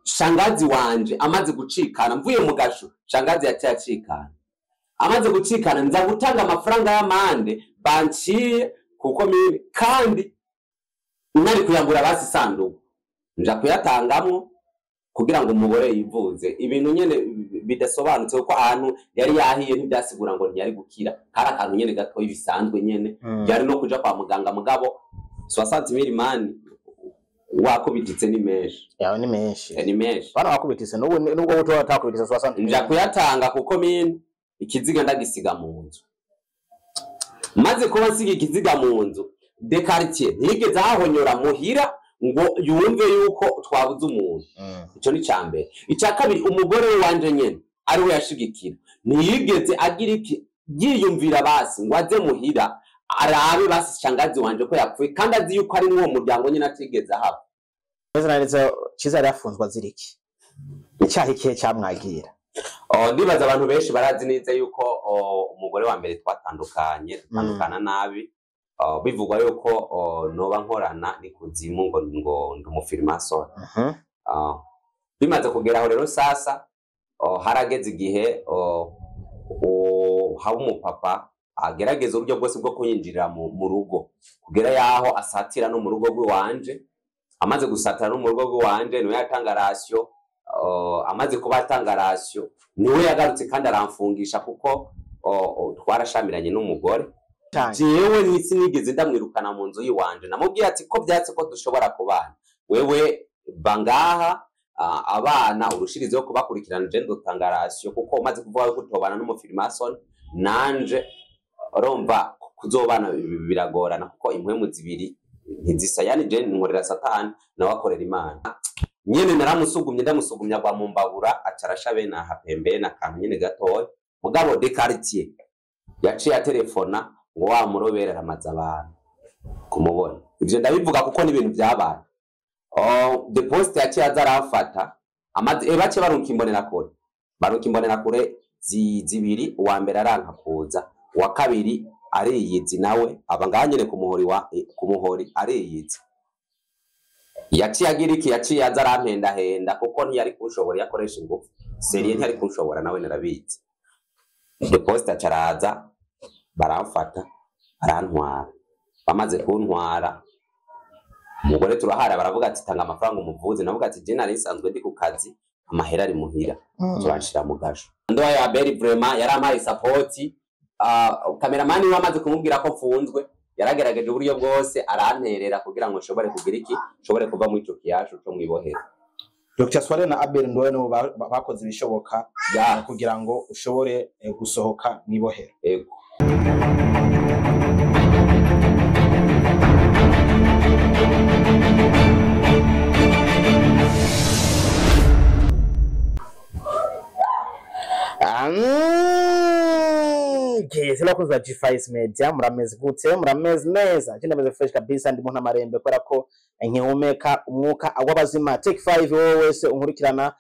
shangazi wanje amaze gucikana mvuye mu gasho shangazi yaciye acikana amaze gucikana nza gutanga amafaranga y'amande banciye kuko mimi kandi nari kuyagura basi sanduku nja kuyatangamwo kugira ngo umugore yivuze ibintu nyene bidasobanutse ko ahantu yari yahiye ntibyasigura ngo ntiyari gukira hari akantu nyene gato ibisanzwe nyene yari no kuja kwa muganga mugabo 60,000 mani wakubititse ni menshi yawe ni menshi ni menshi bana wakubititse nubwo buto watakubititse 60 nja kuyatanga kuko mimi ikiziga ndagisiga mu nzu maze kuba nsiga ikiziga mu nzu de quartier ntigeze ahonyora muhira ngo yumve yuko twabuze umuntu ico ni cyambere icya kabiri umugore wanje nyene ari we yashigikira ntiyigeze agira iki yiyumvira basi ngo aze muhira arabe basi shangazi wanje ko yapfuye kandi azi yuko ari n'uwo muryango nyene atigeze ahaba neza Ciza yafunzwa ziriki icyaha ikihe cyamwagira ndibaza abantu benshi barazi neza yuko umugore wa mbere twatandukanye dutandukana nabi bivugwa yuko noba nkorana ni kuzimu ngo ndumufirmason bimaze kugeraho rero sasa harageze igihe haba umupapa agerageza uburyo bwose bwo kuyinjirira mu rugo kugera yaho asatira no mu rugo rw'iwanje amaze gusatira no mu rugo rw'iwanje niwe yatanga ratio amaze kuba atanga ratio niwe yagarutse kandi aramfungisha kuko twarashamiranye n'umugore jewe nisi nigeze ndamwirukana mu nzu yiwanje namubwiye ati ko byatse ko dushobora kubana wewe bangaha abana urushirizeho kubakurikirana je ndotanga ratio kuko umaze kuvuga ko utobana n'umufirmason nanje urumva kuzobana biragorana kuko impwemu zibiri ntizisayani je nkorera satani nawe akorera imana nyene naramusugumye ndamusugumya kwa mumbabura acarasha bena hapembe na kantu nyene gatoya mugabo de quartier yaciye telefona ngo wa murobera amaza abantu kumubona ivyo ndabivuga kuko ni ibintu byabaye the post yaciye azarafata amaze bace barukimbonera kure zibiri uwa mbere aranka kuza uwa kabiri ariyizi nawe abanganyene kumuhori ariyizi yaciye agiriki yaciye azarampenda henda kuko ntiyari kunshobora yakoresha ingufu serie ntiyari kunshobora nawe narabizi the post acaraza baramfata arantwara bamaze kuntwara umugore turahara baravuga ati tanga amafaranga umuvuze navuga ati je nari nsanzwe ndi ku kazi amahera ari muhira turashira mu gasho ndo ya Berry vraiment yarampaye support cameraman we amaze kumubwira ko mfunzwe yaragerageje uburyo bwose aranterera kugira ngo nshobore kugira iki nshobore kuva mu ico kiyasho cyo mwibohera Dr. Swale na Abel Ndowe no bakoze ibishoboka kugira ngo ushobore gusohoka mwibohera yego Sila kuza G5 Media murameze gute murameze neza cyane meze fresh kabisa ndimo ntamarembe kora ko nkihumeka umwuka w'abazima take 5 wowe wese unkurikirana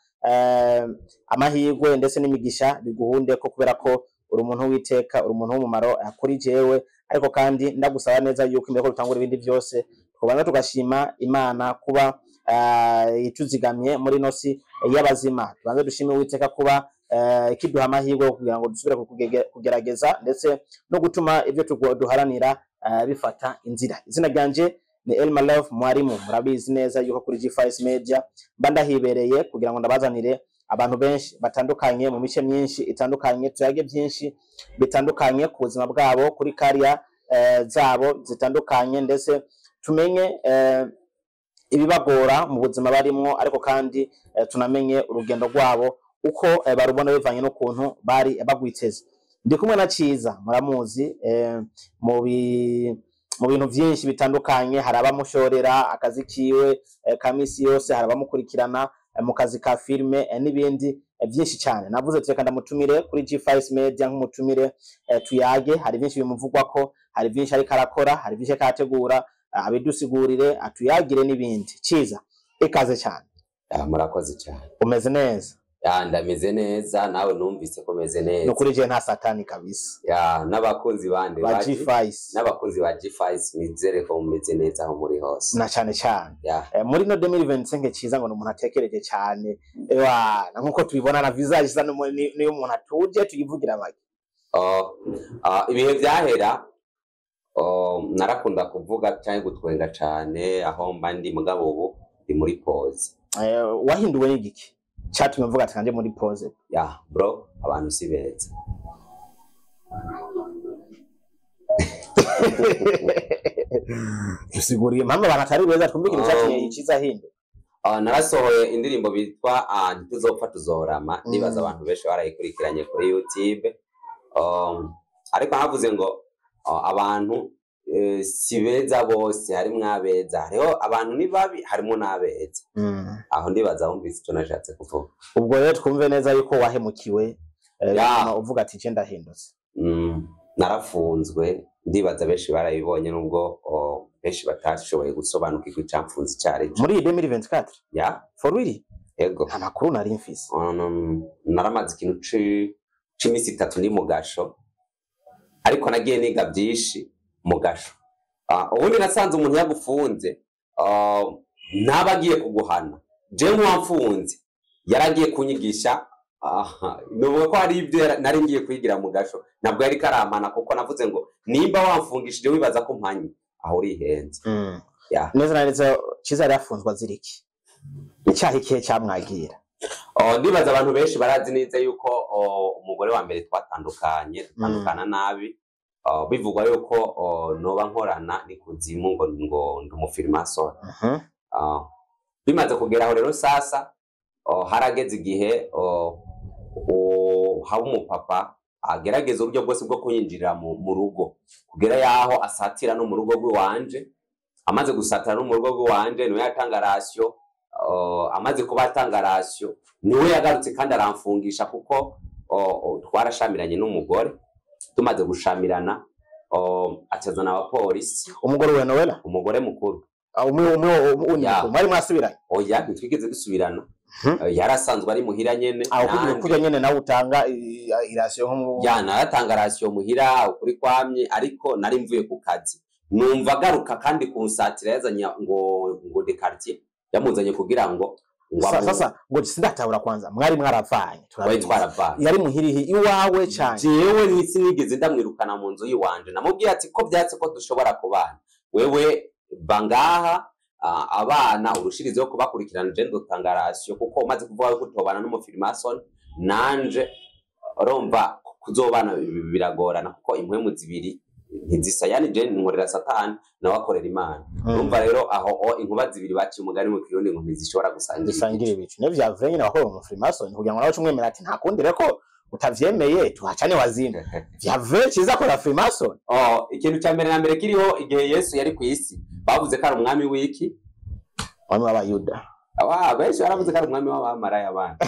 amahirwe ndetse n'imigisha biguhunde ko kubera ko uri umuntu witeka uri umuntu w'umumaro kuri jewe ariko kandi ndagusaba neza yuko imbere ko rutangura ibindi byose kubanza tugashima Imana kuba ituzigamye muri nosi y'abazima tubanze dushime witeka kuba kiduha amahirwe kugira ngo dusubire kugerageza ndetse no gutuma ibyo duharanira bifata inzira izina ryanje ni Elma Love mwarimu murabizi neza yuko kuri G5 Media bandahibereye kugira ngo ndabazanire abantu benshi batandukanye mu mice myinshi itandukanye tuyage byinshi bitandukanye ku buzima bwabo kuri kariya zabo zitandukanye ndetse tumenye ibibagora mu buzima barimo ariko kandi tunamenye urugendo rwabo uko barubona bivanye no kuntu bari bagwiteze ndi kumwe na Ciza muramuzi mu bintu byinshi bitandukanye harabamushorera akazi kiwe kamisi yose harabamukurikirana mu kazi ka filme n'ibindi byinshi cyane navuze tureka ndamutumire kuri G5 Media nk'umutumire tuyage hari byinshi bimuvugwa ko hari byinshi ari karakora hari byinshi kategura abidusigurire atuyagire n'ibindi Ciza ikaze cyane murakoze cyane umeze neza Ya ndameze neza, nawe numvise ko meze neza. No kuri je nta satani kabisa. Ya n'abakunzi bande ba G5 n'abakunzi ba G5 nizere ko mumeze neza aho muri hose. Na cyane cyane. Ya. Muri no 2025 ciza ngo umuntu atekereje cyane. Ewa nkuko tubibona na visage isa niyo umuntu atuje tuyivugira bake. Ibihe byahera narakunda kuvuga cyane gutwenga cyane aho mba ndi mugabo ubu ndi muri pause. Wahinduwe n'igiki cyatumye mvuga ati kanje muri pause? Ya bro, abantu si beza. Usiguriye mama baratari beza twumvikira cyatumye ikiza hindo. Narasohoye indirimbo bitwa ntituzopfa tuzorama, nibaza abantu benshi barayikurikiranye kuri YouTube. Ariko navuze ngo abantu si beza bose, harimo abeza, hariho abantu ni babi, harimo n'abeza. Aho ndibaza wumvise icyo nashatse kuvuga. Ubwo rero twumve neza yuko wahemukiwe uvuga ati je ndahindutse. Narafunzwe, ndibaza benshi barayibonye nubwo benshi batashoboye gusobanukirwa icamfunzi cyari muri 2024. Ya for really? Ego nta makuru nari mfise. Naramaze ikintu c'imisi 3 ndi mu gasho, ariko nagiye niga byinshi mu gasho. Ubundi nasanze umuntu yagufunze nabagiye kuguhana, je nk'uwamfunze yaragiye kunyigisha. Nuvuga ko hari ibyo nari ngiye kwigira mu gasho, nabwo yari karamana kuko navuze ngo nimba wamfungishije wibaza ko mpanye aho uri henze. Neza na neza Kiza yafunzwa ziriki icyaha ikihe cyamwagira. Ndibaza abantu benshi barazi neza yuko umugore wa mbere dutandukana nabi, bivugwa yuko noba nkorana ni kuzimu ngo ndumufirmason. Bimaze kugera aho rero sasa harageze igihe haba umupapa agerageza uburyo bwose bwo kunyinjirira mu rugo, kugera yaho asatira no mu rugo rw'iwanje. Amaze gusatira no mu rugo rw'iwanje niwe yatanga ratio. Amaze kuba atanga ratio niwe yagarutse kandi aramfungisha kuko twarashamiranye n'umugore. Tumaze gushamirana atazana abapolisi. Umugore we Noela, umugore mukuru. Mwari mwasubiranye? Oya, ntitwigeze dusubirana. Yarasanzwe ari muhira nyene. Aho kujya nyene nawe utanga irasiyo nko ya naratanga ratio muhira ukuri kwamye, ariko nari mvuye ku kazi. Numva garuka kandi kunsatira yazanye ngo de quartier yamuzanye kugira ngo sasa ngo sindatahura kwanza mwari mwaravanye. Twaravanye. Yari muhirihi iwawe cyane. Jewe nitsi nigeze ndamwirukana mu nzu yiwanje, namubwiye ati ko byatse ko dushobora kubana, wewe bangaha abana urushirizeho kubakurikirana je ndotanga ratio kuko umaze kuvuga ko tobana n'umufirmason nanje urumva kuzobana biragorana kuko impwemu zibiri ntizisa, yani je nkorera satani nawe akorera Imana. Urumva rero aho inkuba zibiri baci umugani mu kirundi ngo ntizishobora gusangira ibicu. Ne vyavye nyine wakorera umufirmason kugira ngo nawe cumwemera ati nta kundi reko utavyemeye tuhacane wazimba. Vyavye Kiza kora Freemason. Ikintu cya mbere na mbere kiriho igihe Yesu yari ku isi bavuze ko ari umwami w'iki? Umwami w'Abayuda. Benshi baravuze ko ari umwami w'abamaraya abandi.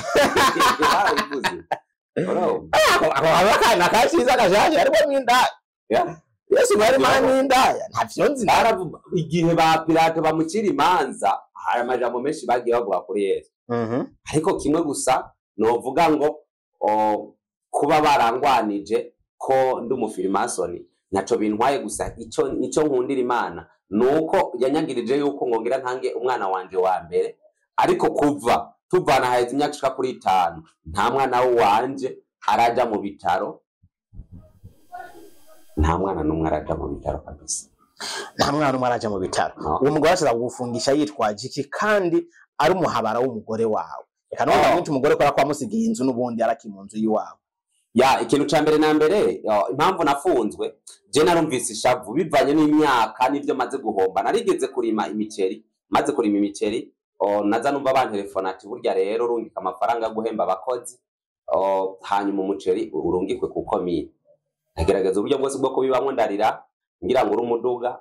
Barabivuze. Akana Kiza kajaje ariko mwindaya. Yesu bari mwindaya ntavyo nzi. Igihe ba Pilato bamucira imanza hari amajambo menshi bagiye bavuga kuri Yesu. Ariko kimwe gusa novuga ngo kuba barangwanije ko ndi umufirmason naco bintwaye gusa. Icyo nkundira Imana nuko yanyagirije yuko ngongera ntange umwana wanje wa mbere, ariko kuva tuvana haheze imyaka ishika kuri 5 nta mwana wanje araja mu bitaro. Nta mwana n'umwe araja mu bitaro kabisa. Nta mwana n'umwe araja mu bitaro. Uwo mugore ashaka gufungisha yitwaje iki kandi ari umuhabara w'umugore wawe? Reka none mwintu umugore kora kwa musigiye inzu n'ubundi araki mu nzu yiwawe. Ya ikintu ca mbere na mbere impamvu nafunzwe je narumvise ishavu bivanye n'imyaka n'ivyo maze guhomba. Narigeze kurima imiceri, maze kurima imiceri naza numva bantelefona ati burya rero rungika amafaranga guhemba abakozi hanyuma umuceri urungikwe kuko mimi nagerageza uburyo bwose bwo kubibamwe ndarira ngira ngo urumuduga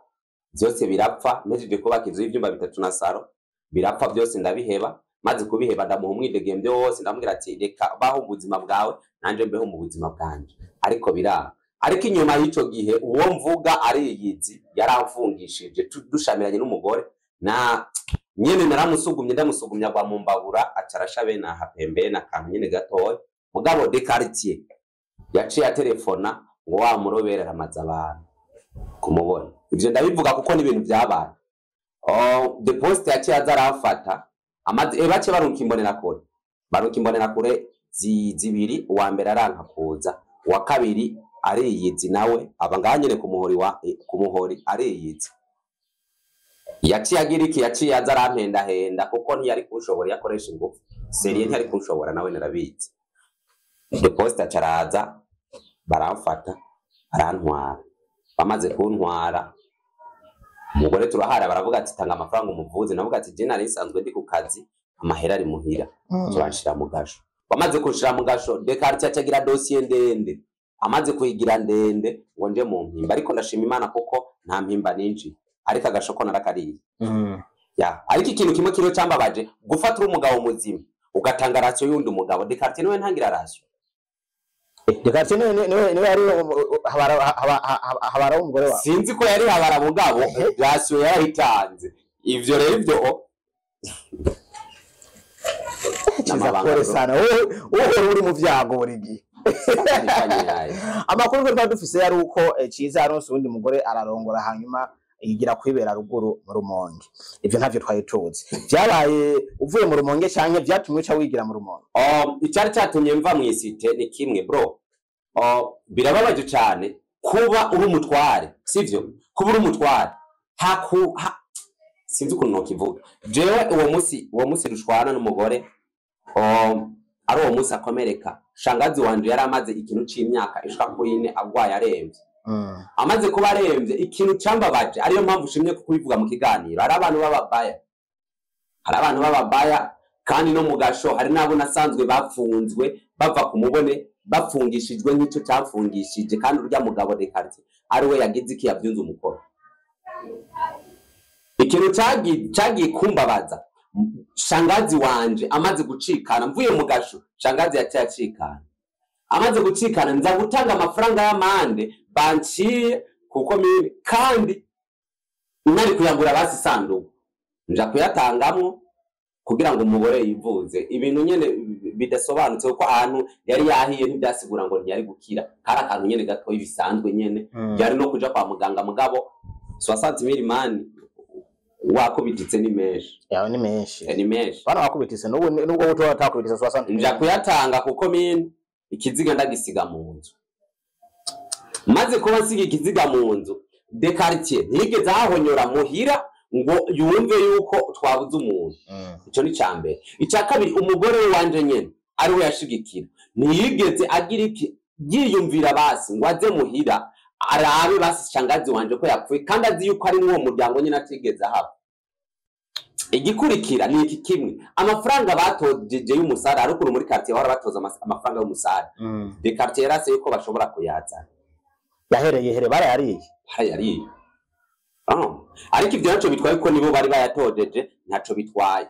byose birapfa. Mejeje kubaka inzu y'ivyumba 3 na saro birapfa byose ndabiheba. Maze kubiheba ndamuha umwidegembyo wose ndamubwira ati reka baho ubuzima bwawe nanje mbeho mu buzima bwanje, ariko biranga. Ariko inyuma y'ico gihe uwo mvuga ari yizi yaramfungishije dushamiranye n'umugore nyene naramusugumye ndamusugumya gwa mu mbabura acarasha bene aha pembeni akantu nyene gatoya mugabo de quartier yaciye telefona ngo wa muroberera amaze abantu kumubona ivyo ndabivuga kuko ni ibintu byabaye the post yaciye azarafata amaze bace baruka imbonera kure zibiri uwa mbere aranka kuza uwa kabiri ariyizi nawe abanganyene kumuhori ariyizi yaciye agiriki yaciye azarampenda henda kuko ntiyari kushobora yakoresha ingufu serie ntiyari kushobora nawe narabizi the post acaraza baramfata arantwara bamaze kuntwara umugore turahara baravuga ati tanga amafaranga umuvuze navuga ati je nari nsanzwe ndi ku kazi amahera ari muhira turashira mu gasho bamaze kushira mu gasho de quartier cyagira dossier ndende amaze kuyigira ndende ngo nje mu mpimba ariko ndashima Imana kuko nta mpimba ninji ariko agashoko narakariye ya ariko ikintu kimwe kiro cyambabaje gufata umugabo muzima ugatanga ratio yundi umugabo de quartier niwe ntangira ratio de quartier niwe ari habara umugore wa sinzi ko yari habara mugabo ratio yarahitanze ivyo rero ivyo Chizakore sana wowe uri mu vyago burigi amakuru ko dufise yari uko Ciza aronse undi mugore ararongora hanyuma yigira kwibera ruguru mu Rumonge ivyo ntavyo twayituze byabaye uvuye mu Rumonge canke byatumwe ca wigira mu Rumonge icyari cyatumye mva mu isite ni kimwe bro birababaje cyane kuba uri umutware sivyo kuba uri umutware sinzi ukuntu nokivuga jewe uwo musi rushwana n'umugore ari uwo musi akomereka shangazi wanje yari amaze ikintu c'imyaka ishika kuri 4 agwaye aremvye amaze kuba aremvye ikintu cambabaje ariyo mpamvu ushimye kubivuga mu kiganiro ari abantu b'ababaya kandi no mu gasho hari nabo nasanzwe bafunzwe bava ku mubone bafungishijwe nk'icyo cyafungishije kandi urya mugabo de quartier ari we yagize iki yavyunze umukoro ikintu cagiye kumbabaza shangazi wanje amaze gucikana mvuye mu gasho shangazi yacyacikana amaze gucikana nza gutanga amafaranga y'amande banciye kuko mimi kandi nari kuyagura basi sanduku nja kuyatangamwo kugira ngo umugore yivuze ibintu nyene bidasobanutse ko ahantu yari yahiye ntibyasigura ngo ntiyari gukira hari akantu nyene gato ibisanzwe nyene yari no kuja kwa muganga mugabo 60,000 mani wakubititse ni menshi yawe ni menshi bana wakubititse nubwo buto watakubititse 60 nja kuyatanga kuko mimi ikiziga ndagisiga mu nzu maze kuba nsiga ikiziga mu nzu de quartier ntigeze ahonyora muhira ngo yumve yuko twabuze umuntu ico ni cyambere icya kabiri umugore wanje nyene ari we yashigikira ntiyigeze agira iki yiyumvira basi ngo aze muhira arabe basi shangazi wanje ko yapfuye kandi azi yuko ari n'uwo muryango nyene atigeze haba igikurikira ni iki kimwe amafaranga batojeje y'umusara ari kuri muri quartier hora batoza amafaranga y'umusara de quartier yarase yuko bashobora kuyaza yahereye barayariye ariko ivyo naco bitwaye ko nibo bari bayatojeje naco bitwaye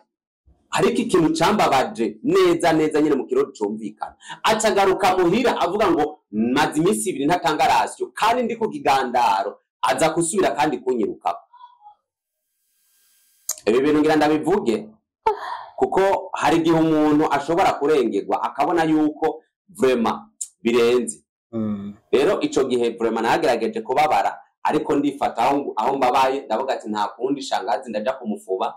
ariko ikintu cambabaje neza nyene mu kirori cumvikana acagaruka muhira avuga ngo maze imisi 2 ntatanga ratio kandi ndi ku kigandaro aza kusubira kandi kunyiruka ibi bintu ngira ndabivuge kuko hari gihe umuntu ashobora kurengerwa akabona yuko vraiment birenze rero ico gihe vraiment nagerageje kubabara ariko ndifata aho mbabaye ndavuga ati nta kundi shangazi ndaja kumufuba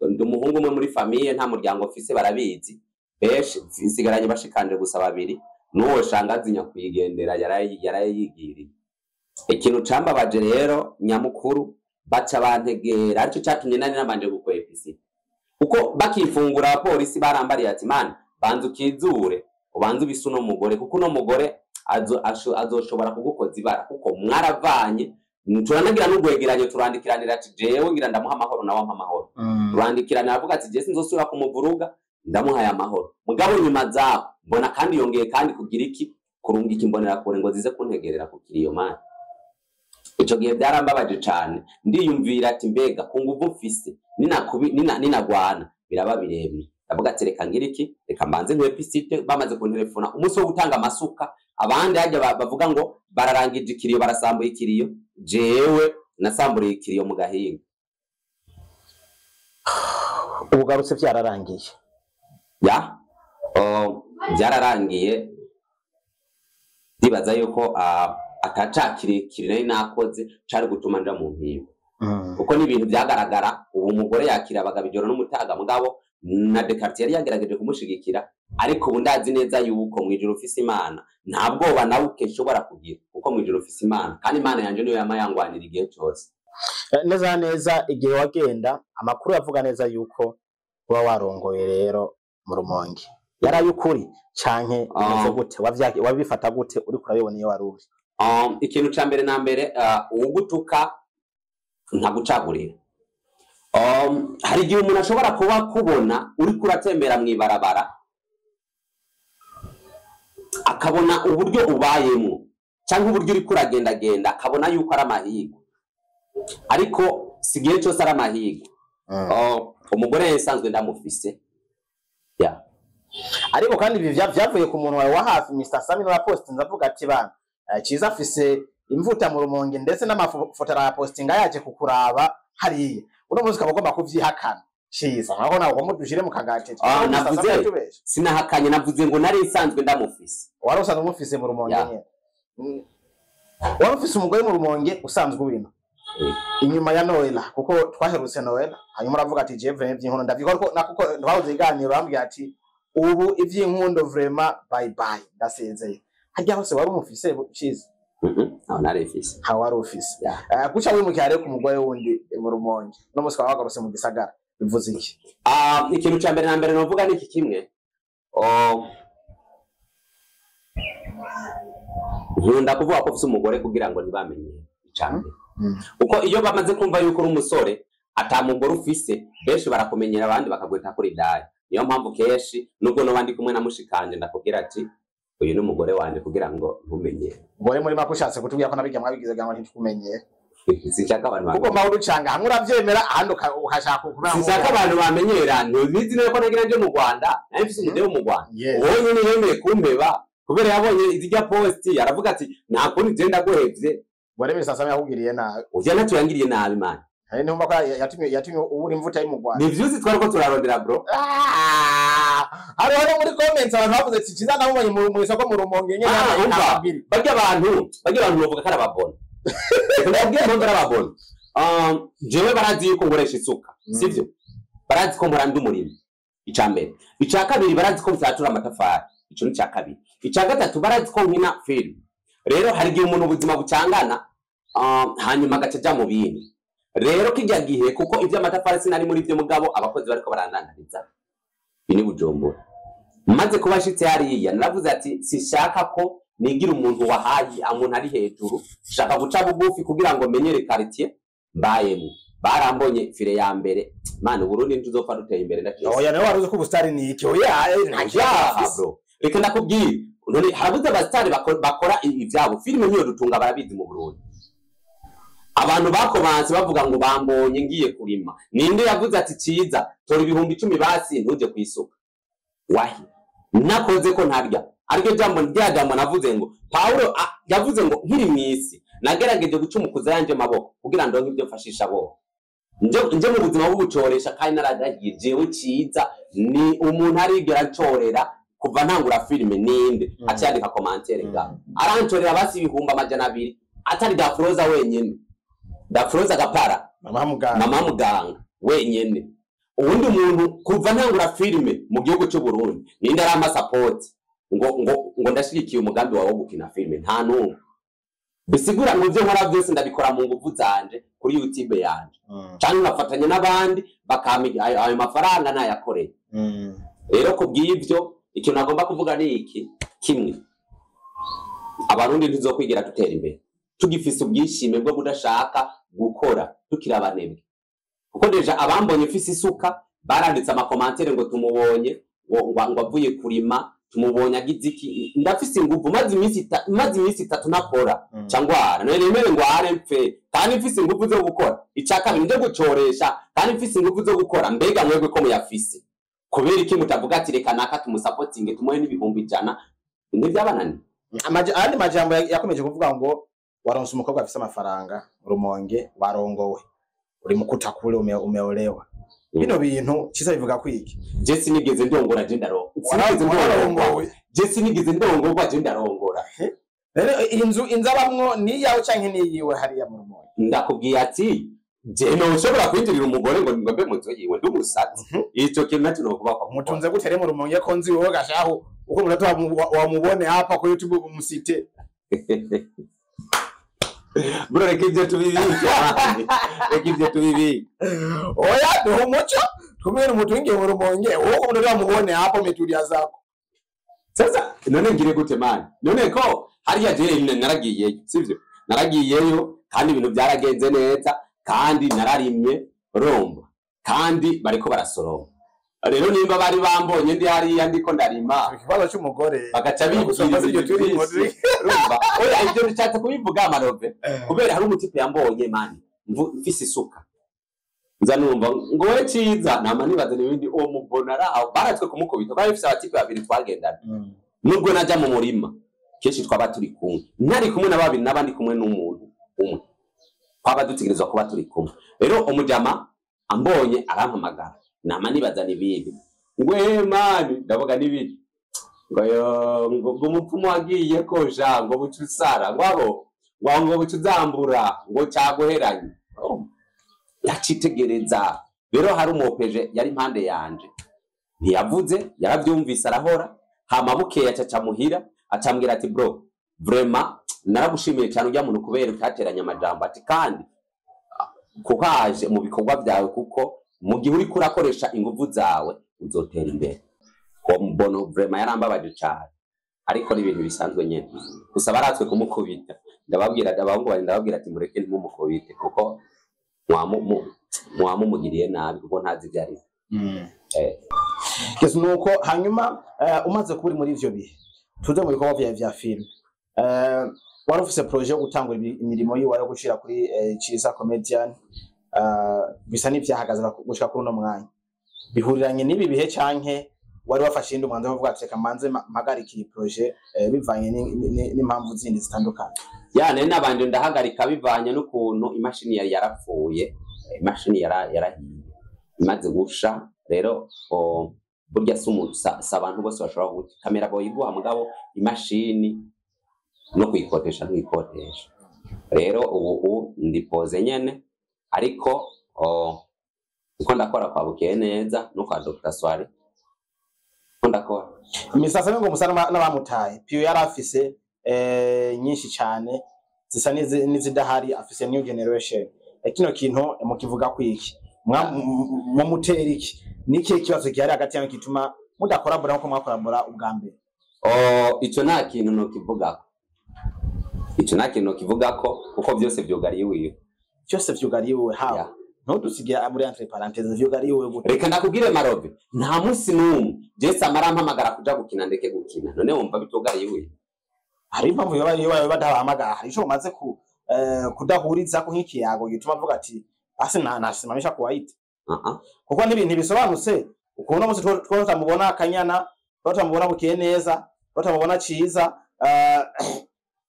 ndi umuhungu umwe muri famille nta muryango ofise barabizi beshe isigaranye bashikanje gusa babiri nuwo shangazi nyakwigendera yarayigiriye ikintu cambabaje rero nyamukuru baca bantegera aricyo cyatumye nari nabanje gukwepisi kuko bakifungura abapolisi barambariye ati man banza ukizure ubanze ubisuno mugore kuko no mugore azoshobora kugukoza ibara kuko mwaravanye turanagira n'ugwegeranye turandikiranira ati jewe ngira ndamuha amahoro nawe ampa amahoro turandikiranira avuga ati je sinzosubira kumuvuruga ndamuhaye amahoro mugabo nyuma zaho mbona kandi yongeye kandi kugira iki kurungika imbonera kure ngo zize kuntegerera kukiriyo man ico gihe byarambabaje cyane ndiyumvira ati mbega ku nguvu mfise ninagwana biraba birebire ndavuga ati reka ngira iki reka mbanze ntwepisite bamaze kuntelefona umunsi wo gutanga amasuka abandi hajya bavuga ngo bararangije ikiriyo barasambuye ikiriyo jewe nasamburiye ikiriyo mu gahinga ubugarutse byararangiye ya byararangiye ndibaza yuko atacakire nari nakoze cari gutuma nja mu mpimbo kuko ni ibintu byagaragara ubu umugore yakira abagabo ijoro n'umutaga mugabo na Descartes yari yagerageje kumushigikira ariko ubu ndazi neza yuko mwijuru ufise Imana nta bwoba nawe ukeshobora kugira kuko mwijuru ufise Imana kandi Imana yanje niyo yamayangwanira igihe cyose neza igihe wagenda amakuru yavuga neza yuko kuba warongoye rero mu Rumonge yarayukuri canke imeze gute wabifata gute uri kurabibona iyo waruri ikintu ca mbere na mbere ugutuka nta gucagurira hari igihe umuntu ashobora kuba kubona uri kuratembera mwibarabara akabona uburyo ubayemo cyangwa uburyo uri kuragendagenda akabona yuko ari amahirwe ariko sigiye cyose ari amahirwe umugore yasanzwe ndamufise ariko kandi ibi byavuye ku muntu wawe wa hafi Mr Sami na post ndavuga ati bana ciza afise imvuta mu Rumonge ndetse n'amafoto ya postinga yaje kukuraba hariye uno muzi kabagomba kuvyihakana ciza aho nawe umudushire mu kagate navuze sinahakanye navuze ngo nari isanzwe ndamufise wari usanzwe umufise mu Rumonge nyene wari ufise umugore mu Rumonge usanzwe wino inyuma ya Noela kuko twaherutse Noela hanyuma uravuga ati Jevre ivy'inkono ndaviko kuko bavuze iganiro bambwiye ati ubu ivy'inkondo vraiment bye bye ndasezeye hajya hose wari umufise ciza aho narefise ha wari ufise guca wimukira ku mugore wundi mu Rumonge no musi wagarose mu gisagara bivuze iki ikintu ca mbere na mbere novuga niki kimwe nkunda kuvuga ko ufise umugore kugira ngo ntibamenye icambere uko iyo bamaze kumva yuko uri umusore atamugore ufise benshi barakumenyera abandi bakagweta kuri dai niyo mpamvu keshi nubwo no bandi kumwe na mushikanje ndakubwira ati uyu ni umugore wanje kugira ngo ntumenye ngore muri makushatse kutubwira ko nabijya mwabigize gamo ntitukumenye sinshaka abantu kuko mahuru canga hamwe uravyemera ahandi ukashaka kumenya sinshaka abantu bamenyera ntubizi nako nagira nje mu Rwanda nafise umudeo mu Rwanda wowe ni yemeye kumpeba kubera yabonye izijya post aravuga ati nta kundi je ndagohevye ngore Mr Sami yakugiriye nabi uje natuyangiriye nabi man hari nimba ko yatumye uburi imvuta yi mu Rwanda ni vyuzi twariko turarondera bro hari wano muri comments abantu bavuze ati ciza namubonye mu isoko mu Rumonge nyene ababiri barya abantu bavuga ko arababona ndabwiye mpamvu arababona jewe barazi yuko ngoresha isuka sivyo barazi ko nkora ndi umurimo icambere ica kabiri barazi ko mfyatura amatafari ico ni ca kabiri ica gatatu barazi ko nkina film rero hari igihe umuntu ubuzima bucangana hanyuma agaca mu bindi rero kijya gihe kuko ivyo amatafari sinari muri byo mugabo abakozi bariko barandandariza bini Bujumbura maze kubashitse hariya naravuze ati sishaka ko nigira umuntu wahayi amuntu ari hejuru shaka guca bugufi kugira ngo menyere quartier mbayemo barambonye fire ya mbere mana Burundi ntuzopfa duteye imbere ndakiye oya nawe waruzi ko ubustari ni iki oya bro reka ndakubwira none harabuze abastari bakora ivyabo filime niyo dutunga barabizi mu Burundi abantu bakobanse bavuga ngo bambonye ngiye kurima ninde yavuze ati ciza tora ibihumbi 10 basi ntuje kwisuka wahi nakoze ko ntarya ariko jambo ryajambo navuze ngo Paulo yavuze ngo nkiri mwisi nagerageje gucumukuza yanje maboko kugira ndonke ibyo mfashisha bo nje mu buzima bw'ubucoresha kandi naragagiye jewe ciza ni umuntu arigera ncorera kuva ntangura filime ninde acyandika commentaire ga arancorera basi ibihumba 200 atari Dafroza wenyene Dafroza gapara mama muganga wenyene ubundi umuntu kuva ntangura filime mu gihugu cy'u Burundi ninde ari ama support ngo ndashigikiye umugambi wawe wo gukina filime nta numwe bisigura ngo byo nkora byose ndabikora mu nguvu zanje kuri YouTube yanje cyangwa ngafatanya n'abandi bakamiga ayo mafaranga nayakoreye rero kubw'ibyo ikintu nagomba kuvuga ni iki kimwe abarundi ntizokwigira dutera imbere tugifise ubwishime bwo budashaka gukora tukira abanebwe kuko deja abambonye fisi isuka baranditse amakomantere ngo tumubonye ngo avuye kurima tumubonye agiziki ndafise inguvu mazi imisi 3 nakora cyangwa nemere ngo arempfe kandi mfise inguvu zo gukora icaka binde gucoresha kandi mfise inguvu zo gukora mbega mwebwe ko muyafise kubera iki mutavuga ati reka naka tumusupporting tumuhe n'ibihumbi 100 inde byabanani andi majambo yakomeje kuvuga ngo waronse umukobwa afise amafaranga Rumonge warongowe uri mukuta kule umeolewa bino bintu Ciza bivuga kwiki je sinigeze ndongora je ndongorwa je ndarongora rero inzu abamwo ni yawe canke ni yiwe hariya mu Rumonge ndakubwiye ati je no ushobora kwinjirira umugore ngo ngombe mu nzu yiwe ndumusazi ico kintu nacyo no kuba mutunze gutere mu Rumonge ko nzi wowe gashaho uko umuntu wamubone hapa ku YouTube umusite bro reka ivyo tubibi oya do umuco tumwe umutunge mu Rumonge uko umuntu wamubone hapa meturia zako sasa none ngire gute mani none ko hariya je naragiyeyo sivyo naragiyeyo kandi ibintu byaragenze neza kandi nararimye romba kandi bariko barasoroma rero nimba bari bambonye ndi hariya ndiko ndarima ikibazo cy'umugore bagaca bibwiriza ibyo turi rumba oya ibyo nshatse kubivuga Marove kubera hari umutipe yambonye mani mfise isuka nza numva ngo we Ciza nama nibaza n'ibindi uwo mubona araho baratwe kumukubita bari bifise abatipe babiri twagendana nubwo najya mu murima keshi twaba turi kumwe ntari kumwe n'ababiri n'abandi kumwe n'umuntu umwe twaba dutegerezwa kuba turi kumwe rero umujama ambonye arampamagara nama nibaza n'ibindi ngwe mani ndavuga n'ibindi ngo umupfumu wagiye koja ngo bucusara ngo bucuzambura ngo cyaguheranye yacitegereza rero hari umupeje yari impande yanje ntiyavuze yarabyumvise arahora hama bukeye acaca muhira acambwira ati bro vraiment naragushimiye cyane ujya muntu kubera utateranya amajambo ati kandi kuhaje mu bikorwa byawe kuko mu gihe uri kurakoresha ingufu zawe uzotera imbere ko mbono vraiment yarambabaje cyane ariko n'ibintu bisanzwe nyene gusa baratswe kumukubita ndababwira abahungu bari ndababwira ati mureke ntimumukubite kuko mwamumugiriye nabi kuko ntazi byari kese nuko hanyuma umaze kuburi muri ivyo bihe tuze mu bikorwa vya film wari ufise projet yo gutangura imirimo yiwe yo gushira kuri Ciza Comedian bisa n'ivyahagaze gushika kuri uno mwanya bihuriranye n'ibi bihe canke wari wafashe indi umwanzuro uvuga ati kamanze mpagarika iyi projet bivanye n'impamvu zindi zitandukanye yane nabanje ndahagarika bivanye n'ukuntu imashini yari yarapfuye imashini yarahiye imaze gusha rero burya abantu bose bashobora guti kamera boy iguha mugabo imashini no kuyikotesha ntuyikotesha rero ubu ndipoze nyene ariko uko ndakora kwa Bukeye neza no kwa Dr. Swari ndakora imisasa ngo musana n'abamutaye piyo yarafise nyinshi cyane zisa n'izidahari afise new generation kino kintu mukivuga kwiki mu muteriki niki kibazo cyari hagati y'abantu kituma mudakorabora nko mwakorabora ubwa mbere icyo nta kintu no kivugako kuko byose byugariwe hawo no dusigira muri entre parenthèses vyugariwe gute reka ndakubwire Marove nta munsi numwe Jesse amarampamagara kuja gukina ndeke gukina none wumva bitugariwe hari impamvu yoba badahamagara hari ico umaze kudahuriza ko nk'ikiyago gituma avuga ati ase nasimamisha kuwaite kuko n'ibintu bisobanutse ukubona munsi twotamubona Kanyana twotamubona Bukeye neza twotamubona Ciza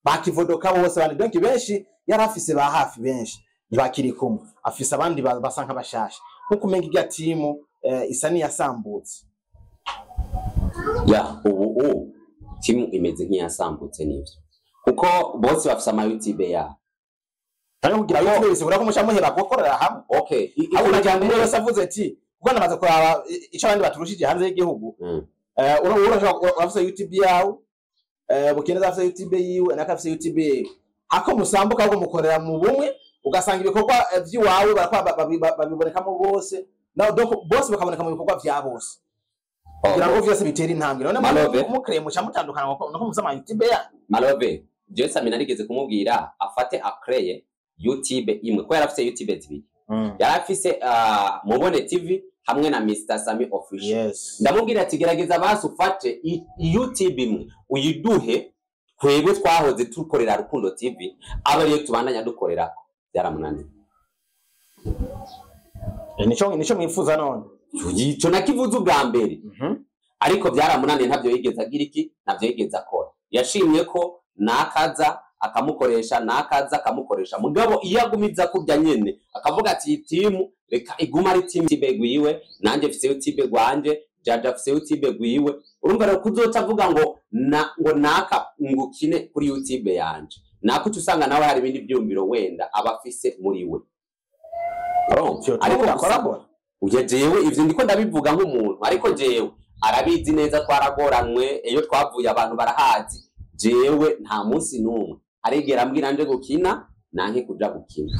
bakivodoka bose bandi donc benshi yarafise ba hafi benshi ntibakiri kumwe afise abandi basanka bashasha nkuko umenga irya timu isa niyasambutse ya ubu timu imeze nk'iyasambutse nivyo kuko bose bafise ama YouTube ya kandi kugira YouTube bise urako mushamuhera gukorera hamwe okay abo najyambere wese avuze ati kuko namaze kuraba ico abandi baturushije hanze y'igihugu urafise YouTube yawe Bukeye neza afise YouTube yiwe nakafise YouTube hako musambuka ahubwo mukorera mu bumwe ugasanga ibikorwa by'iwawe babibonekamo bose bose bakaboneka mu bikorwa vya bose kugira ngo vyose bitera intambwe none mukreye muca mutandukana no musama YouTube ya Marove Jesse aminarigeze kumubwira afate akreye YouTube imwe ko yarafise YouTube zibiri yarafise Mubone TV hamwe na Mr Sami Official ndamubwira ati gerageza basi ufate YouTube imwe uyiduhe twebwe twahoze tukorera Rukundo TV abariyo tubandanya dukorera byaramunaniye nico mwifuza none ico nakivuze ubwa mbere ariko byaramunaniye ntabyo yigeze agira iki ntabyo yigeze akora yashimye ko nakaza akamukoresha mugabo iyo agumiza kurya nyene akavuga ati timu reka iguma ari team YouTube gwiwe nanje mfise YouTube gwanje Jaja afise YouTube gwiwe urumva rero kuzoca avuga ngo naka ngukine kuri YouTube yanje nako usanga nawe hari ibindi byumviro wenda abafise muri we ariko akora jewe ivyo ndiko ndabivuga nk'umuntu ariko jewe arabizi neza twaragoranwe iyo twavuye abantu barahazi jewe nta munsi numwe arigera ambwira nje gukina nanke kuja gukina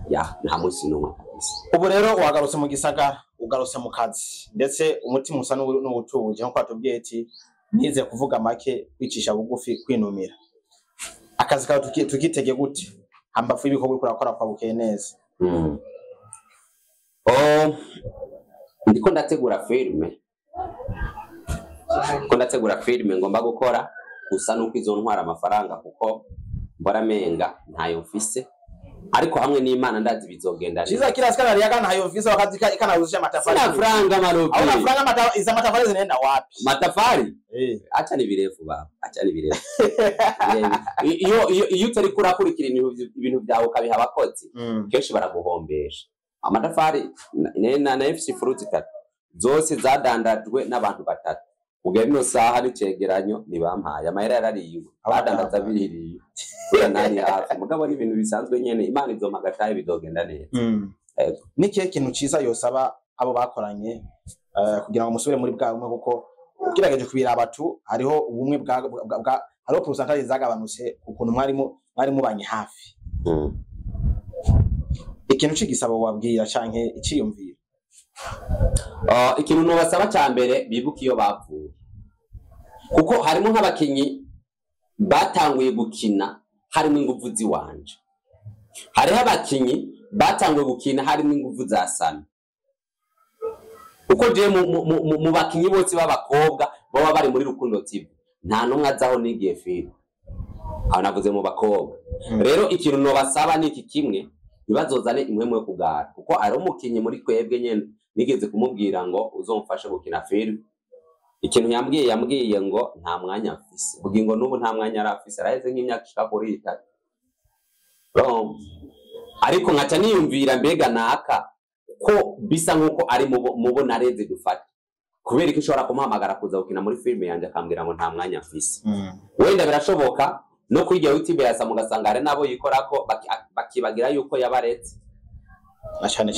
ya nta munsi numwe kabisa. Ubu rero wagarutse mu gisagara ugarutse mu kazi ndetse umutima usa n'ubutuje nko kwatubwiye ati nize kuvuga make kwicisha bugufi kwinumira akazi kawe tukitege gute hambafu ibikorwa kurakora kwa bukeye neza. Ndiko ndategura filme ngomba gukora gusa nuko izontwara amafaranga kuko mbora menga ntayo mfise ariko hamwe n'Imana ndazi bizogenda neza. Kila skana yagana ntayo mfise wakati ikanawuzisha matafari. Sina franga maropi. Hauna franga iza matafari zinaenda wapi? Matafari? Acha ni birefu baba. Acha ni birefu. Iyo utari kurakurikira ibintu byawe kabiha abakozi kenshi baraguhombesha. Amatafari na FC Fruit 3 zose zadandajwe n'abantu batatu ugera ino saha n'icegeranyo nibampaye amahera yarariwe badandaza biririye nani hafi mugabo ni ibintu bisanzwe nyene Imana izomagataye bidogenda neza. Niki kintu ciza yosaba abo bakoranye kugira ngo musubire muri bwa umwe kuko ukirageje kubira abatu hariho ubumwe bwa hariho pourcentage zagabanutse ukuntu mwari mubanye hafi. Ikintu cigisaba wabwira canke iciyumvira ikintu nobasaba cyambere bibuka iyo bavuye kuko harimo nk'abakinyi batanguye gukina harimo ingufu ziwanje hariho abakinyi batanguye gukina harimo ingufu za Sami uko je mu bakinyi bose b'abakobwa baba bari muri Rukundo TV nta numwe azaho nigiye filme aho navuze mu bakobwa rero ikintu nobasaba niki kimwe ibazozane imwe kugara kuko ari umukinyi muri kwebwe nyene nigeze kumubwira ngo uzomfashe gukina film ikintu yambwiye ngo nta mwanya afise bugingo nubu nta mwanya arafise araheze nk'imyaka ishika kuri 3 ariko nkaca niyumvira mbega naka ko bisa nkuko ari mubo nareze dufata kubera ko ishobora kumuhamagara kuza gukina muri film yanje akambwira ngo nta mwanya afise wenda birashoboka no kwijya YouTube yasa mugasanga ari nabo yikorako bakibagira yuko yabaretse cyane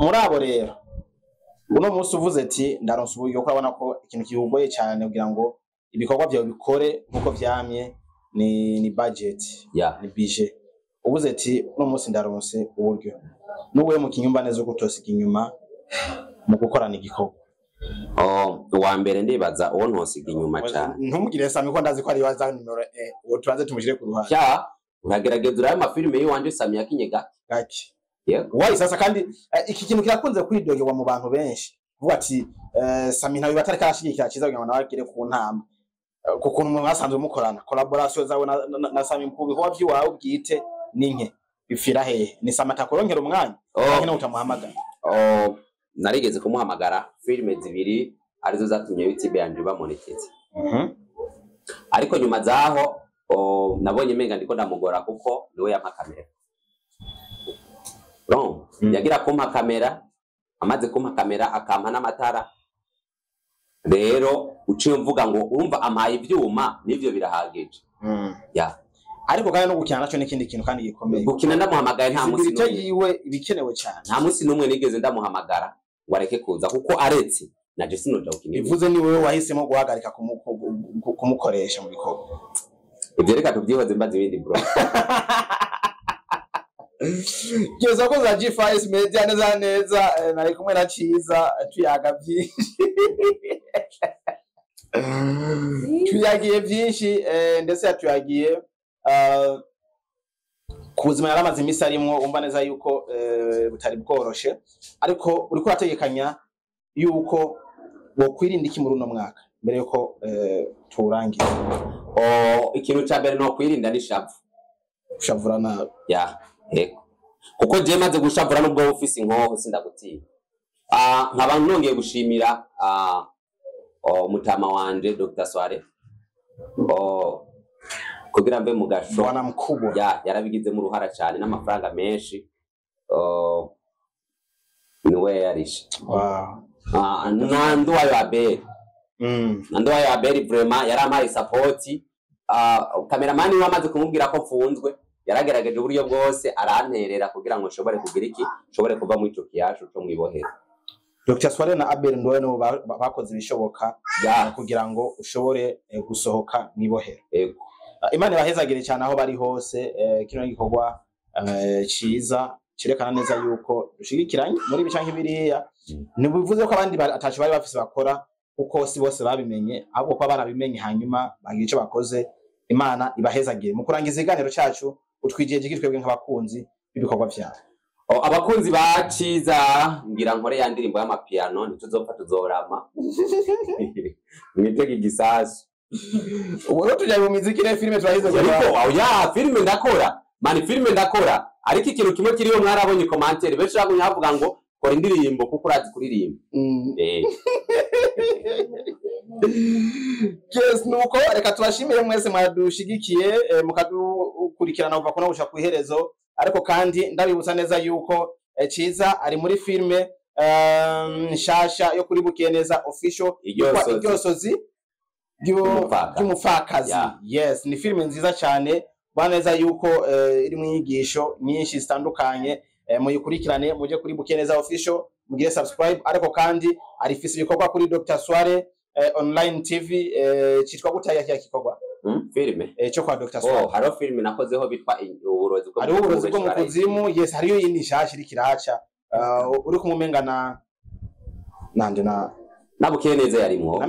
muri abo rero uno munsi uvuze ati ndaronse uburyo ko abona ko ikintu kihugoye cyane kugira ngo ibikorwa byawe bikore nkuko vyamye ni budget ni budget uvuze ati uno munsi ndaronse uburyo nuwe mu kinyumba neza gutosika inyuma mu gukorana igikorwa. Uwa mbere ndibaza uwo ntosiga inyuma cyane ntumugire Sami ko ndazi ko ari waza numero uwo tubanze tumujire ku ruhande uragerageza uraye amafilme yiwanje Sami yakinyega gake wayi sasa kandi iki kintu kirakunze kwidogerwa mu bantu benshi vuga ati Sami nawe batari karashigikira kiza kugira ngo nabagire ku ntamba kuko umuntu mwasanzwe mukorana collaboration zawe na Sami mpubi ko byiwawe bwite ninke bifira hehe ni Sami atakorongera umwanya kandi utamuhamagara. Narigeze kumuhamagara filme zibiri arizo zatumye YouTube yanje bamonetize ariko nyuma zaho nabonye menga ndiko ndamugora kuko niwe yampa kamera yagira kumpa kamera amaze kumpa kamera akampa n'amatara rero uciye mvuga ngo urumva amaye ivyuma nivyo birahagije ariko kandi no gukina naco n'ikindi kintu kandi gikomeye gukina ndamuhamagaye nta musi n'umwe yiwe ibikenewe cyane nta musi n'umwe nigeze ndamuhamagara ngo areke kuza kuko aretse naje sinoja gukina ivuze ni wewe wahisemo guhagarika kumukoresha mu bikorwa ivyo reka tubyihoze mbaze ibindi bro. Kiyoza ko za G5 Media neza nari kumwe na Ciza tuyaga byinshi tuyagiye byinshi ndetse yatuyagiye kubuzima yaramaze imisi arimwo umva neza yuko butari bworoshe ariko uriko ategekanya yuko bo kwirinda iki muri uno mwaka mbere yuko turangira. Ikintu cya mbere no kwirinda ni shavura nabi kuko je maze gushavura nubwo ofisi inkoho sindagutinya nkaba nongeye gushimira mutama wanje Dr. Sware kugira mbe mugasho bwana mkubwa yarabigize mu ruhara cyane n'amafaranga menshi niwe yarishe. Wow. Nanduwayo Abel. Nanduwayo Abel vraiment yarampaye support. Cameraman we amaze kumubwira ko mfunzwe yaragerageje uburyo bwose aranterera kugira ngo nshobore kugira iki nshobore kuva mu ico kiyasho cyo mwibohera. Dr. Sware na Abel Ndowe no bakoze ibishoboka kugira ngo ushobore gusohoka mwibohera. Yego. Imana bahezagire cyane aho bari hose kino gikorwa ciza cirekana neza yuko dushigikiranye muri bicanke biriya nibivuze ko abandi atacu bari bafise bakora kuko si bose babimenye ahubwo ko barabimenye hanyuma bagira ico bakoze. Imana ibahezagire mu kurangiza iganiro cyacu utwigiye gikitwebwe nk'abakunzi bibikorwa vyawe. Abakunzi ba Ciza ngira nkore ya ndirimbo y'amapiano ntituzopfa tuzorama mwitege igisasu. Uwo tujya mu muziki ne filime twahize ya filime ndakora mani filime ndakora ariko ikintu kimwe kiriyo mwarabonye commentaire benshi bavuga ngo kora indirimbo kuko urazi kuririmba. Yes, nuko reka tubashimire mwese mwadushigikiye mukadukurikirana kuva kuno gusha kwiherezo ariko kandi ndabibutsa neza yuko Ciza ari muri filme nshasha yo kuri Bukeneza official Iryosozi ry'umupfakazi. Yes, ni filme nziza cyane baneza yuko iri mu nyigisho nyinshi zitandukanye muyikurikirane muje kuri Bukeneza official mugire subscribe ariko kandi arifise ibikorwa kuri Dr. Sware online TV citwa gutaya cya kikorwa filme cyo kwa Dr. Sware. Haro filme nakozeho bitwa uburozi bwo mu kuzimu. Yes, hariyo yindi shashi rikiraca uri kumumengana nande na Bukeneza yarimwo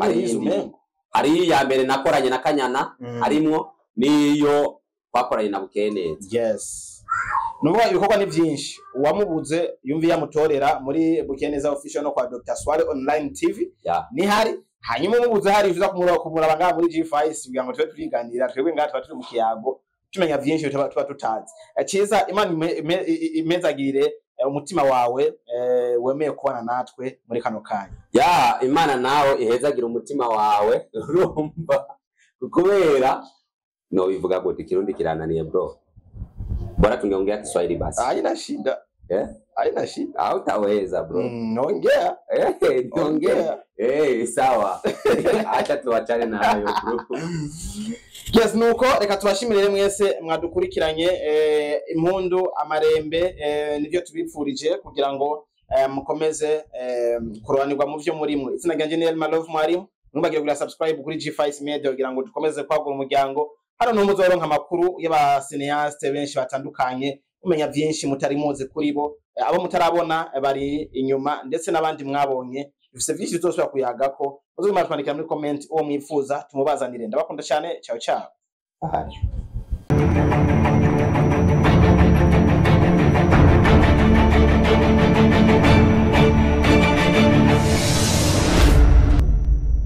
hari ya mbere nakoranye na Kanyana harimwo niyo twakoranye na Bukeneza. Yes, nuko ibikorwa ni byinshi uwamubuze yumvi yamutorera muri Bukeneza official no kwa Dr. Sware online TV ni hari hanyuma umubuze hari uza kumurabanga muri G5 kugira ngo twe turiganira twebwe ngaha turi mu kiyago tumenya byinshi tuba tutazi. Ciza Imana imezagire umutima wawe wemeye kubana natwe muri kano kanya. Imana nawe ihezagira umutima wawe urumva kubera no bivuga gute Kirundi kirananiye bro. Bora tungeongea Kiswahili basi. Haina shida. Haina shida. Hautaweza bro. Ongea. Ongea. Sawa. Acha tuachane na hayo bro. Yes, nuko reka tubashimire mwese mwadukurikiranye impundu amarembe nivyo tubipfurije kugira ngo mukomeze kurobanirwa mu byo muri mwe. Izina ryanje ni Elma Love Mwarimu. Nubagire kuri subscribe kuri G5 Media kugira ngo dukomeze kwagura umuryango. Hano no muzoronka amakuru y'abacineaste benshi batandukanye umenya byinshi mutari muzi kuri bo abo mutarabona bari inyuma ndetse nabandi mwabonye bifise byinshi bizosubira kuyagako. Muzo mwatwandikira muri comment uwo mwifuza tumubazanire. Ndabakunda cyane. Ciao ciao.